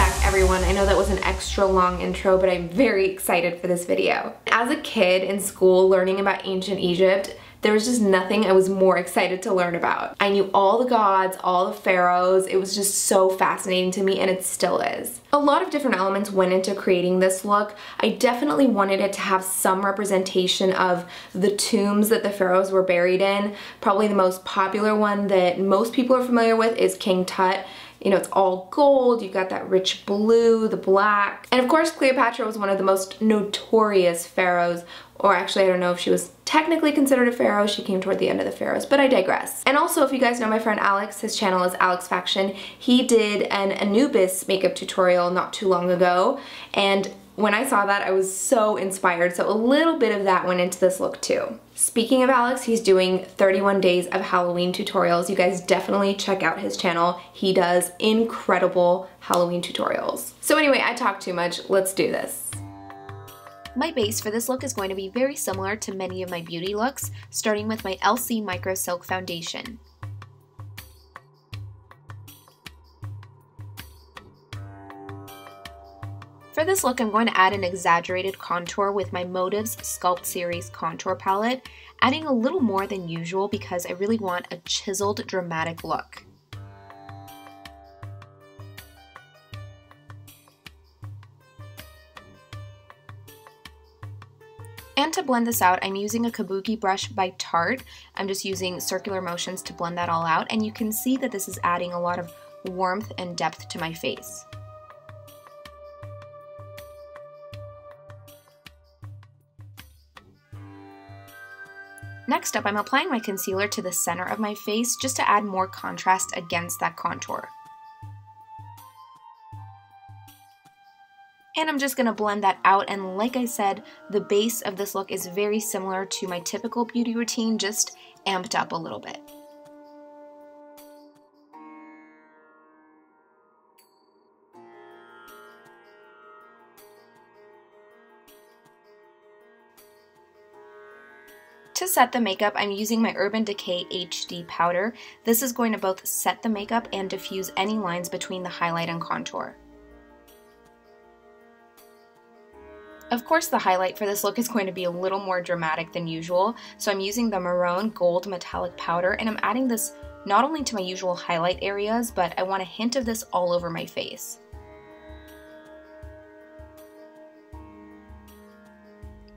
back, everyone. I know that was an extra long intro, but I'm very excited for this video. As a kid in school learning about ancient Egypt, there was just nothing I was more excited to learn about. I knew all the gods, all the pharaohs. It was just so fascinating to me, and it still is. A lot of different elements went into creating this look. I definitely wanted it to have some representation of the tombs that the pharaohs were buried in. Probably the most popular one that most people are familiar with is King Tut. You know, it's all gold, you've got that rich blue, the black. And of course, Cleopatra was one of the most notorious pharaohs, or actually I don't know if she was technically considered a pharaoh, she came toward the end of the pharaohs, but I digress. And also, if you guys know my friend Alex, his channel is Alex Faction, he did an Anubis makeup tutorial not too long ago, and when I saw that, I was so inspired, so a little bit of that went into this look too. Speaking of Alex, he's doing 31 days of Halloween tutorials. You guys definitely check out his channel. He does incredible Halloween tutorials. So anyway, I talked too much. Let's do this. My base for this look is going to be very similar to many of my beauty looks, starting with my Elcie Micro Silk Foundation. For this look, I'm going to add an exaggerated contour with my Motives Sculpt Series contour palette, adding a little more than usual because I really want a chiseled, dramatic look. And to blend this out, I'm using a kabuki brush by Tarte. I'm just using circular motions to blend that all out, and you can see that this is adding a lot of warmth and depth to my face. Next up, I'm applying my concealer to the center of my face just to add more contrast against that contour. And I'm just going to blend that out, and like I said, the base of this look is very similar to my typical beauty routine, just amped up a little bit. To set the makeup, I'm using my Urban Decay HD powder. This is going to both set the makeup and diffuse any lines between the highlight and contour. Of course, the highlight for this look is going to be a little more dramatic than usual, so I'm using the Mehron Gold Metallic Powder, and I'm adding this not only to my usual highlight areas, but I want a hint of this all over my face.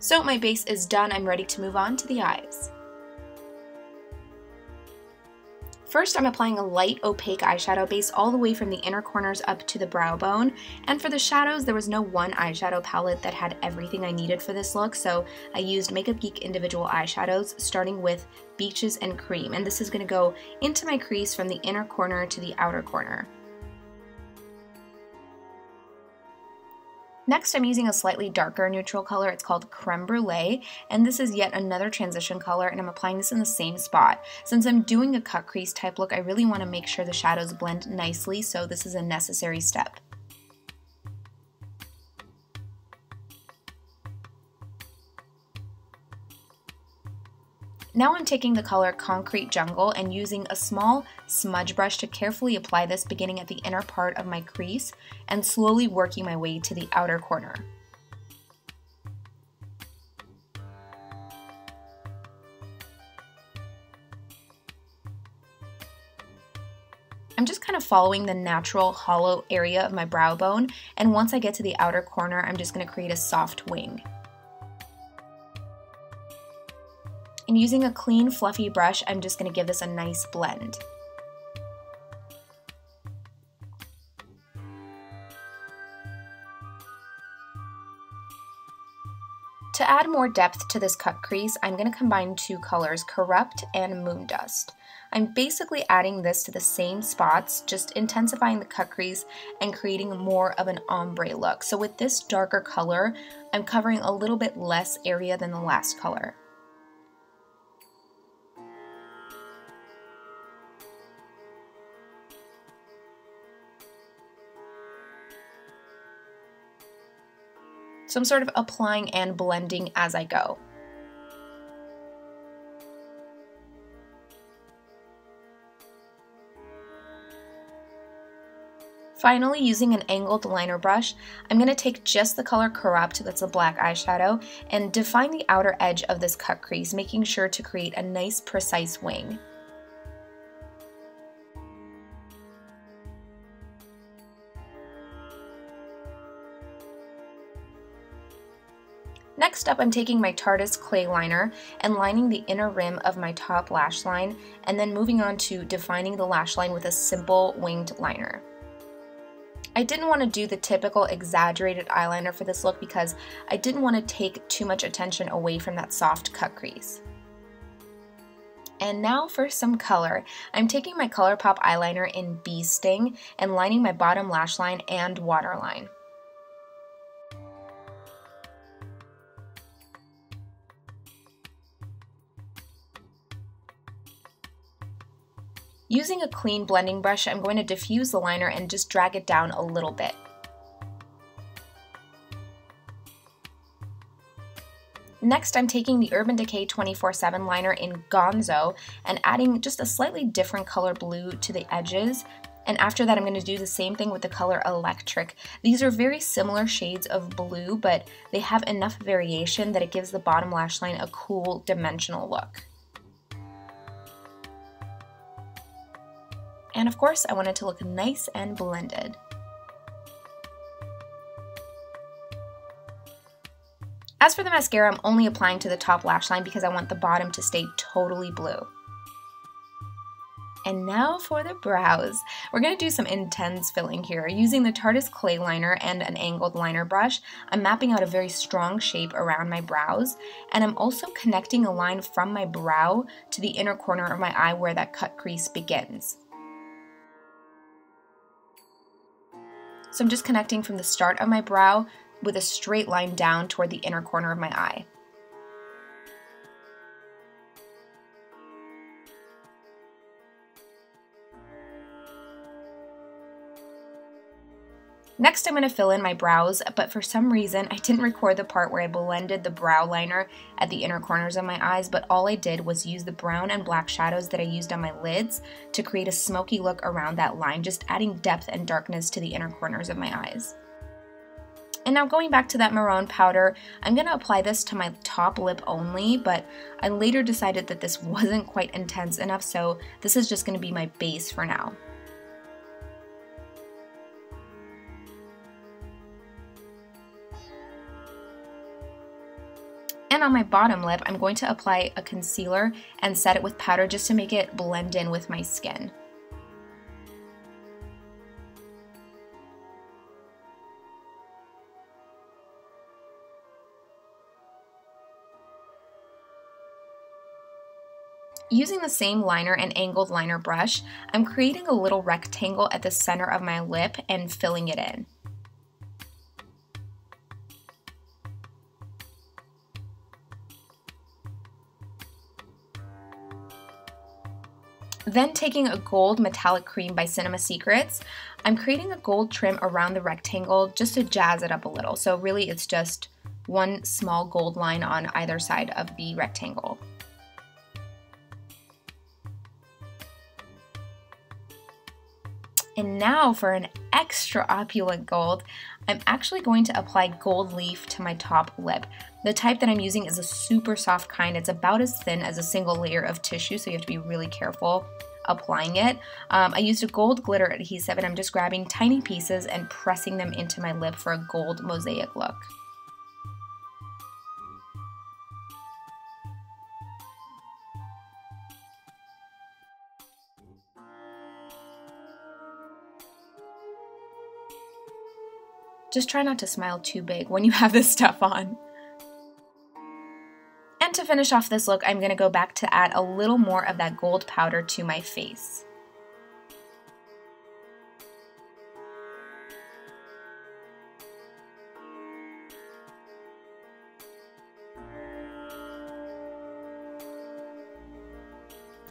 So my base is done, I'm ready to move on to the eyes. First, I'm applying a light opaque eyeshadow base all the way from the inner corners up to the brow bone. And for the shadows, there was no one eyeshadow palette that had everything I needed for this look, so I used Makeup Geek individual eyeshadows, starting with Beaches and Cream. And this is going to go into my crease from the inner corner to the outer corner. Next, I'm using a slightly darker neutral color. It's called Creme Brûlée, and this is yet another transition color, and I'm applying this in the same spot. Since I'm doing a cut crease type look, I really want to make sure the shadows blend nicely, so this is a necessary step. Now I'm taking the color Concrete Jungle and using a small smudge brush to carefully apply this, beginning at the inner part of my crease and slowly working my way to the outer corner. I'm just kind of following the natural hollow area of my brow bone, and once I get to the outer corner, I'm just going to create a soft wing. And using a clean, fluffy brush, I'm just going to give this a nice blend. To add more depth to this cut crease, I'm going to combine two colors, Corrupt and Moondust. I'm basically adding this to the same spots, just intensifying the cut crease and creating more of an ombre look. So with this darker color, I'm covering a little bit less area than the last color. So I'm sort of applying and blending as I go. Finally, using an angled liner brush, I'm going to take just the color Corrupt, that's a black eyeshadow, and define the outer edge of this cut crease, making sure to create a nice precise wing. Next up, I'm taking my Tarteist Clay liner and lining the inner rim of my top lash line, and then moving on to defining the lash line with a simple winged liner. I didn't want to do the typical exaggerated eyeliner for this look because I didn't want to take too much attention away from that soft cut crease. And now for some color. I'm taking my ColourPop eyeliner in Bee Sting and lining my bottom lash line and waterline. Using a clean blending brush, I'm going to diffuse the liner and just drag it down a little bit. Next, I'm taking the Urban Decay 24/7 liner in Gonzo and adding just a slightly different color blue to the edges. And after that, I'm going to do the same thing with the color Electric. These are very similar shades of blue, but they have enough variation that it gives the bottom lash line a cool dimensional look. And of course, I want it to look nice and blended. As for the mascara, I'm only applying to the top lash line because I want the bottom to stay totally blue. And now for the brows. We're going to do some intense filling here. Using the Tarteist Clay liner and an angled liner brush, I'm mapping out a very strong shape around my brows, and I'm also connecting a line from my brow to the inner corner of my eye where that cut crease begins. So I'm just connecting from the start of my brow with a straight line down toward the inner corner of my eye. Next, I'm going to fill in my brows, but for some reason I didn't record the part where I blended the brow liner at the inner corners of my eyes, but all I did was use the brown and black shadows that I used on my lids to create a smoky look around that line, just adding depth and darkness to the inner corners of my eyes. And now going back to that Mehron powder, I'm going to apply this to my top lip only, but I later decided that this wasn't quite intense enough, so this is just going to be my base for now. And on my bottom lip, I'm going to apply a concealer and set it with powder just to make it blend in with my skin. Using the same liner and angled liner brush, I'm creating a little rectangle at the center of my lip and filling it in. Then taking a gold metallic cream by Cinema Secrets, I'm creating a gold trim around the rectangle just to jazz it up a little. So really it's just one small gold line on either side of the rectangle. And now for an extra opulent gold, I'm actually going to apply gold leaf to my top lip. The type that I'm using is a super soft kind. It's about as thin as a single layer of tissue, so you have to be really careful applying it. I used a gold glitter adhesive, and I'm just grabbing tiny pieces and pressing them into my lip for a gold mosaic look. Just try not to smile too big when you have this stuff on. And to finish off this look, I'm going to go back to add a little more of that gold powder to my face.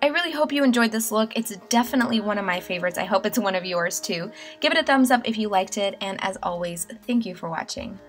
I really hope you enjoyed this look. It's definitely one of my favorites. I hope it's one of yours too. Give it a thumbs up if you liked it, and as always, thank you for watching.